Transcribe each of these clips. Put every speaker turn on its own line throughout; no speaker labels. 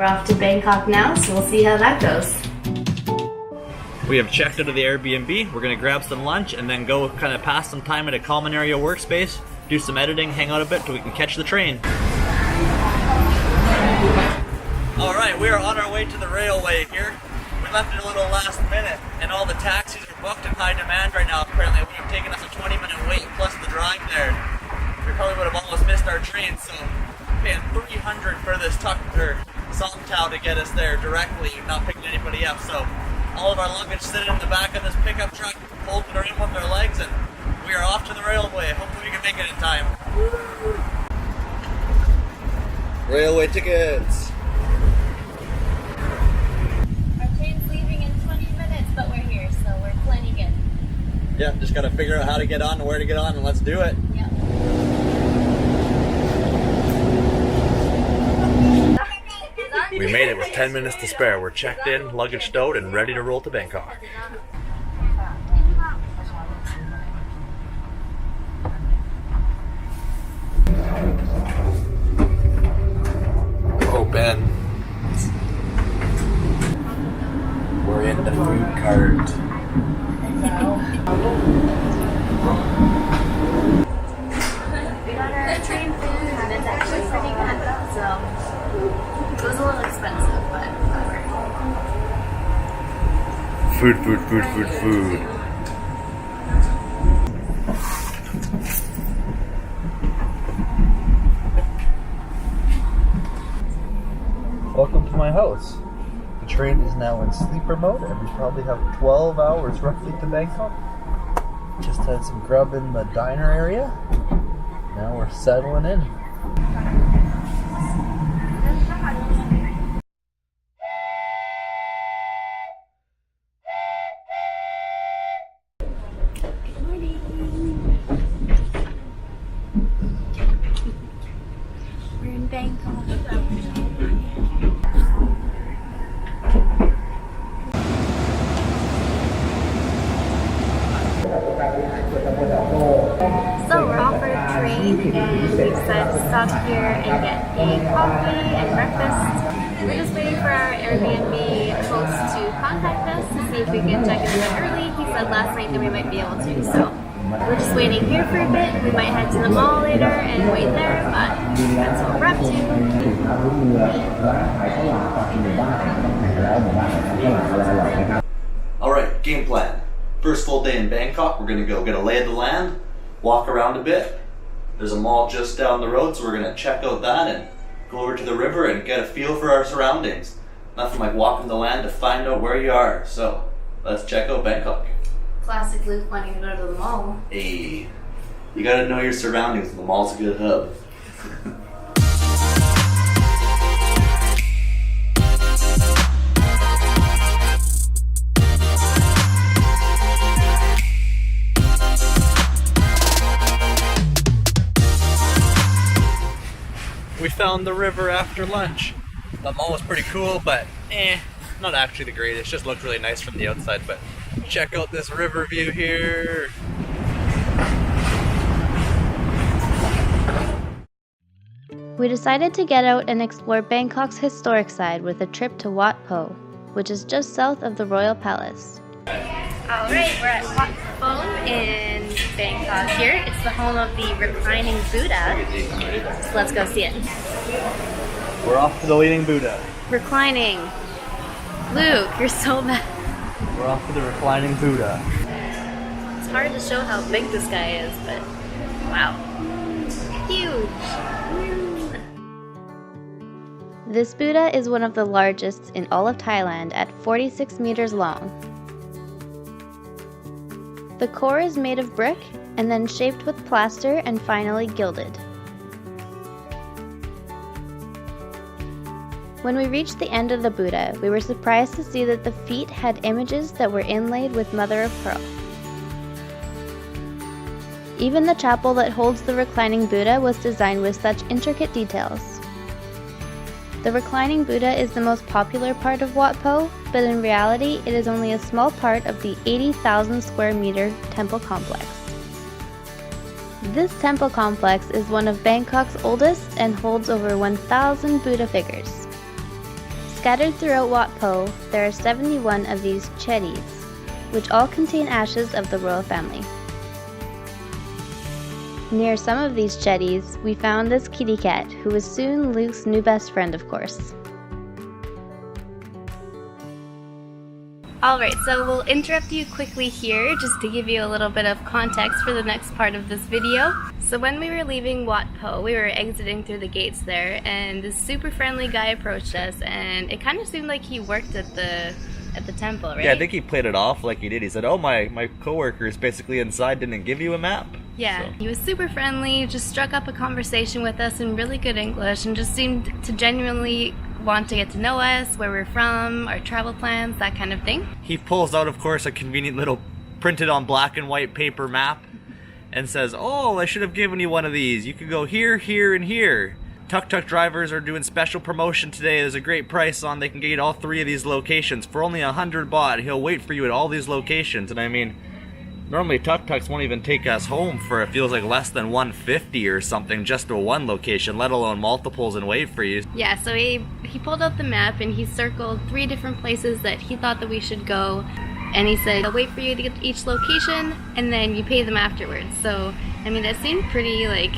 We're off to Bangkok now, so we'll see how that goes.
We have checked out of the Airbnb. We're gonna grab some lunch and then go kind of pass some time at a common area workspace, do some editing, hang out a bit till we can catch the train. Alright, we are on our way to the railway here. We left it a little last minute and all the taxis are booked in high demand right now. Apparently it would have taken us a 20-minute wait plus the drive there. We probably would have almost missed our train, so paying $300 for this Tuk Tuk Tao to get us there directly, not picking anybody up. So all of our luggage sitting in the back of this pickup truck, holding her in with our legs, and we are off to the railway. Hopefully we can make it in time. Railway tickets!
Our train's leaving in 20 minutes, but we're here, so we're plenty good.
Yeah, just gotta figure out how to get on and where to get on, and let's do it.
Yep.
We made it with 10 minutes to spare. We're checked in, luggage stowed, and ready to roll to Bangkok. Open. We're in the food cart.
We got our train food, and it's actually pretty good, so it was a little expensive, but whatever.
Food. Welcome to my house. The train is now in sleeper mode and we probably have 12 hours roughly to Bangkok. Just had some grub in the diner area. Now we're settling in.
We're in Bangkok. So we're off our train and we decided to stop here and get a coffee and breakfast. We're just waiting for our Airbnb host to contact us to see if we can check in a bit early. He said last night that we might be able to, so we're just waiting here for a bit. We might head to the mall later and wait there, but that's what we're up to.
Alright, game plan. First full day in Bangkok, we're gonna go get a lay of the land, walk around a bit. There's a mall just down the road, so we're gonna check out that and go over to the river and get a feel for our surroundings. Nothing like walking the land to find out where you are. So, let's check out Bangkok.
Classic Luke wanting to go to the mall.
Hey, you gotta know your surroundings. The mall's a good hub. We found the river after lunch. The mall was pretty cool, but not actually the greatest. Just looked really nice from the outside, but check out this river view here.
We decided to get out and explore Bangkok's historic side with a trip to Wat Pho, which is just south of the Royal Palace.
Alright, we're at Wat Pho in Bangkok here. It's the home of the Reclining Buddha. So let's go see it.
We're off to the Leaning Buddha.
Reclining. Luke, you're so bad.
We're off to the Reclining Buddha.
It's hard to show how big this guy is, but wow. Huge.
This Buddha is one of the largest in all of Thailand at 46 meters long. The core is made of brick and then shaped with plaster and finally gilded. When we reached the end of the Buddha, we were surprised to see that the feet had images that were inlaid with mother of pearl. Even the chapel that holds the reclining Buddha was designed with such intricate details. The reclining Buddha is the most popular part of Wat Pho, but in reality it is only a small part of the 80,000 square meter temple complex. This temple complex is one of Bangkok's oldest and holds over 1,000 Buddha figures. Scattered throughout Wat Pho, there are 71 of these chetties, which all contain ashes of the royal family. Near some of these chetties, we found this kitty cat, who was soon Luke's new best friend, of course. Alright, so we'll interrupt you quickly here just to give you a little bit of context for the next part of this video. So when we were leaving Wat Pho, we were exiting through the gates there, and this super friendly guy approached us, and it kind of seemed like he worked at the temple, right?
Yeah, I think he played it off like he did. He said, oh, my coworker is basically inside, didn't give you a map?
Yeah,
So.
he was super friendly, just struck up a conversation with us in really good English, and just seemed to genuinely want to get to know us, where we're from, our travel plans, that kind of thing.
He pulls out, of course, a convenient little printed on black and white paper map and says, oh, I should have given you one of these. You could go here, here, and here. Tuk Tuk drivers are doing special promotion today. There's a great price on. They can get all 3 of these locations for only 100 baht. He'll wait for you at all these locations. And I mean, normally Tuk Tuks won't even take us home for, it feels like, less than 150 or something just to one location, let alone multiples, and wait for you.
Yeah, so he pulled out the map and he circled 3 different places that he thought that we should go. And he said, I'll wait for you to get to each location and then you pay them afterwards. So, I mean, that seemed pretty, like,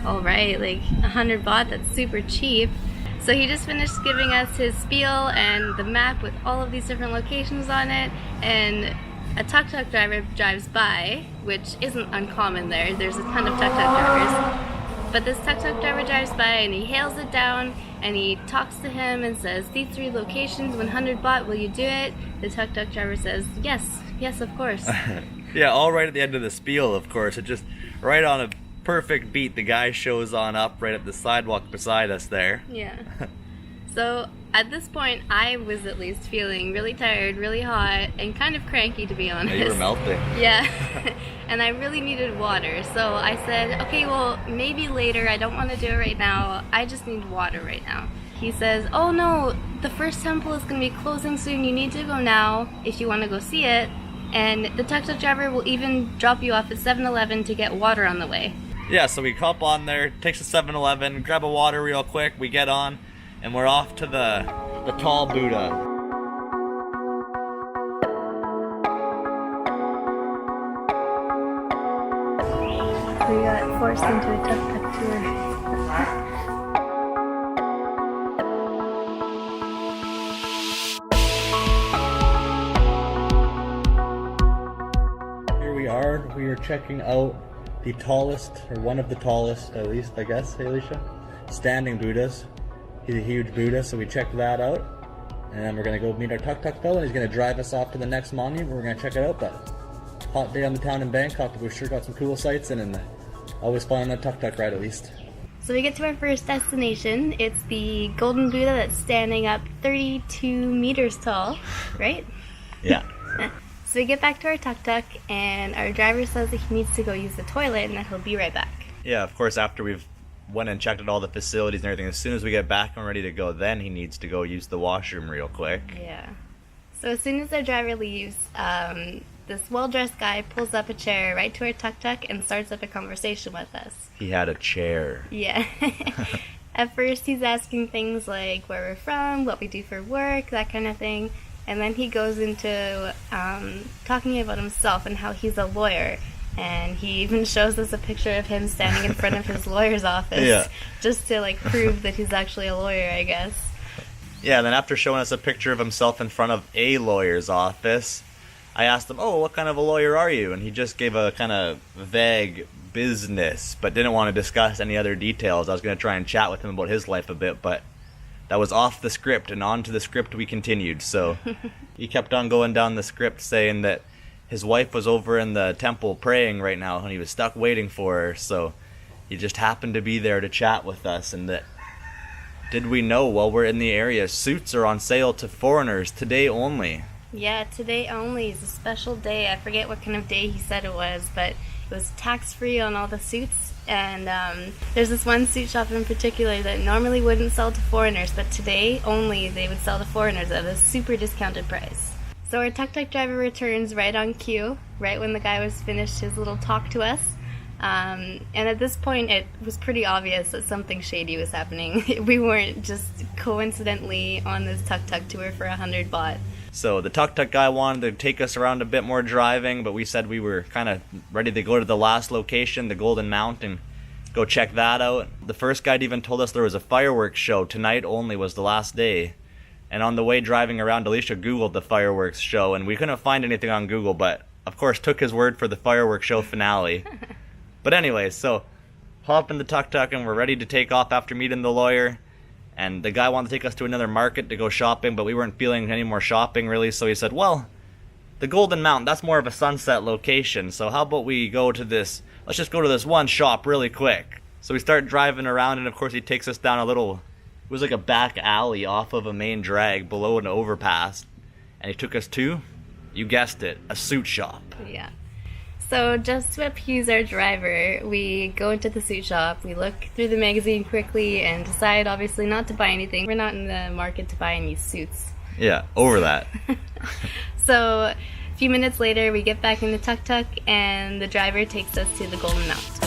alright, like 100 baht, that's super cheap. So he just finished giving us his spiel and the map with all of these different locations on it, and a Tuk Tuk driver drives by, which isn't uncommon there. There's a ton of Tuk Tuk drivers. But this Tuk Tuk driver drives by and he hails it down and he talks to him and says, these 3 locations, 100 baht, will you do it? The Tuk Tuk driver says, yes, of course.
Yeah, all right at the end of the spiel, of course. It just, right on a perfect beat, the guy shows on up right at the sidewalk beside us there.
Yeah. So at this point, I was at least feeling really tired, really hot, and kind of cranky, to be honest.
Yeah, you were melting.
Yeah. And I really needed water. So I said, okay, well, maybe later. I don't want to do it right now. I just need water right now. He says, oh no, the first temple is going to be closing soon. You need to go now if you want to go see it. And the Tuk Tuk driver will even drop you off at 7-Eleven to get water on the way.
Yeah, so we hop on there, takes a 7-Eleven, grab a water real quick, we get on, and we're off to the tall Buddha.
We got forced into a Tuk Tuk tour.
Here we are checking out the tallest, or one of the tallest, at least, I guess, Alysha, standing Buddhas. He's a huge Buddha, so we checked that out. And then we're going to go meet our Tuk Tuk fellow, and he's going to drive us off to the next monument. We're going to check it out, but hot day on the town in Bangkok, but we've sure got some cool sights in, and always fun on a Tuk Tuk ride at least.
So we get to our first destination. It's the Golden Buddha that's standing up 32 meters tall, right?
Yeah.
So we get back to our Tuk Tuk, and our driver says that he needs to go use the toilet and that he'll be right back.
Yeah, of course, after we've went and checked out all the facilities and everything, as soon as we get back and ready to go, then he needs to go use the washroom real quick.
Yeah. So as soon as our driver leaves, this well-dressed guy pulls up a chair right to our Tuk Tuk and starts up a conversation with us.
He had a chair.
Yeah. At first he's asking things like where we're from, what we do for work, that kind of thing. And then he goes into talking about himself and how he's a lawyer. And he even shows us a picture of him standing in front of his lawyer's office.
Yeah.
Just to, like, prove that he's actually a lawyer, I guess.
Yeah, and then after showing us a picture of himself in front of a lawyer's office, I asked him, oh, what kind of a lawyer are you? And he just gave a kind of vague business, but didn't want to discuss any other details. I was going to try and chat with him about his life a bit, but that was off the script, and on to the script we continued. So he kept on going down the script saying that his wife was over in the temple praying right now, and he was stuck waiting for her, so he just happened to be there to chat with us. And that, did we know, while we're in the area, suits are on sale to foreigners today only.
Yeah, today only is a special day. I forget what kind of day he said it was, but it was tax-free on all the suits. And there's this one suit shop in particular that normally wouldn't sell to foreigners, but today only they would sell to foreigners at a super discounted price. So our Tuk Tuk driver returns right on cue, right when the guy was finished his little talk to us. And at this point, it was pretty obvious that something shady was happening. We weren't just coincidentally on this Tuk Tuk tour for 100 baht.
So the Tuk Tuk guy wanted to take us around a bit more driving, but we said we were kind of ready to go to the last location, the Golden Mount, and go check that out. The first guide even told us there was a fireworks show. Tonight only was the last day. And on the way driving around, Alysha Googled the fireworks show, and we couldn't find anything on Google, but of course took his word for the fireworks show finale. But anyways, so hop in the Tuk Tuk and we're ready to take off after meeting the lawyer. And the guy wanted to take us to another market to go shopping, but we weren't feeling any more shopping really, so he said, well, the Golden Mount, that's more of a sunset location, so how about we go to this, let's just go to this one shop really quick. So we start driving around, and of course he takes us down a little, it was like a back alley off of a main drag below an overpass. And he took us to, you guessed it, a suit shop.
Yeah. So just to appease our driver, we go into the suit shop, we look through the magazine quickly and decide obviously not to buy anything. We're not in the market to buy any suits.
Yeah, over that.
So a few minutes later we get back in the Tuk Tuk and the driver takes us to the Golden Mount.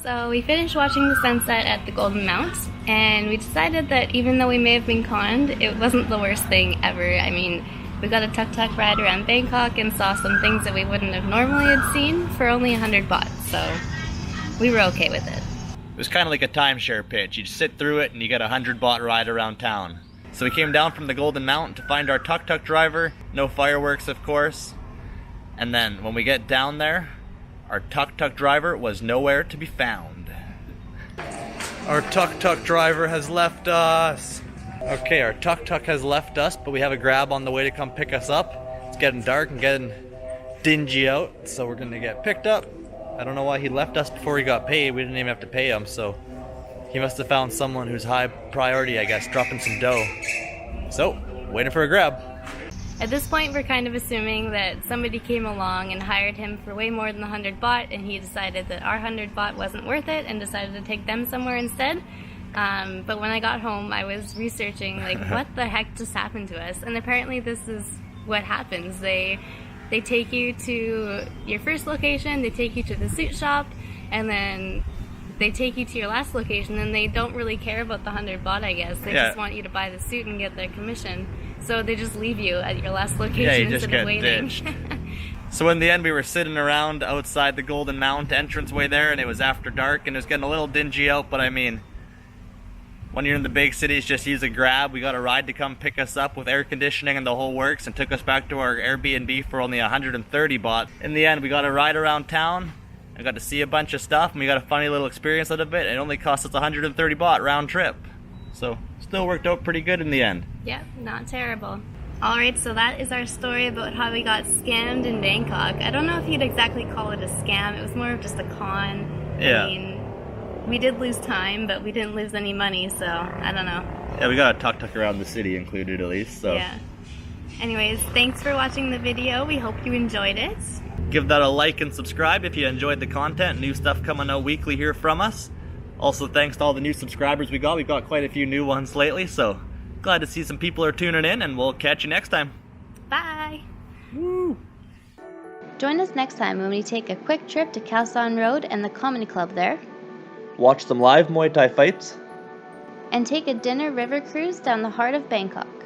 So we finished watching the sunset at the Golden Mount, and we decided that even though we may have been conned, it wasn't the worst thing ever. I mean, we got a Tuk Tuk ride around Bangkok and saw some things that we wouldn't have normally had seen for only 100 baht, so we were okay with it.
It was kind of like a timeshare pitch. You'd sit through it and you get a 100 baht ride around town. So we came down from the Golden Mount to find our Tuk Tuk driver. No fireworks, of course. And then when we get down there, our Tuk Tuk driver was nowhere to be found. Our Tuk Tuk driver has left us. Okay, our Tuk Tuk has left us, but we have a grab on the way to come pick us up. It's getting dark and getting dingy out, so we're gonna get picked up. I don't know why he left us before he got paid. We didn't even have to pay him, so he must have found someone who's high priority, I guess, dropping some dough. So, waiting for a grab.
At this point, we're kind of assuming that somebody came along and hired him for way more than 100 baht, and he decided that our 100 baht wasn't worth it and decided to take them somewhere instead. But when I got home, I was researching, like, what the heck just happened to us? And apparently this is what happens. They take you to your first location, they take you to the suit shop, and then they take you to your last location, and they don't really care about the 100 baht, I guess. They just want you to buy the suit and get their commission. So they just leave you at your last location instead of waiting.
So in the end, we were sitting around outside the Golden Mount entranceway there, and it was after dark, and it was getting a little dingy out, but I mean, when you're in the big cities, just use a grab. We got a ride to come pick us up with air conditioning and the whole works, and took us back to our Airbnb for only 130 baht. In the end, we got a ride around town. I got to see a bunch of stuff, and we got a funny little experience out of it. It only cost us 130 baht round trip. So, still worked out pretty good in the end.
Yep, not terrible. Alright, so that is our story about how we got scammed in Bangkok. I don't know if you'd exactly call it a scam. It was more of just a con.
Yeah.
I mean, we did lose time, but we didn't lose any money, so I don't know.
Yeah, we got a Tuk Tuk around the city included at least, so.
Yeah. Anyways, thanks for watching the video. We hope you enjoyed it.
Give that a like and subscribe if you enjoyed the content. New stuff coming out weekly here from us. Also, thanks to all the new subscribers we got. We've got quite a few new ones lately, so glad to see some people are tuning in, and we'll catch you next time.
Bye!
Woo!
Join us next time when we take a quick trip to Khao San Road and the comedy club there.
Watch some live Muay Thai fights.
And take a dinner river cruise down the heart of Bangkok.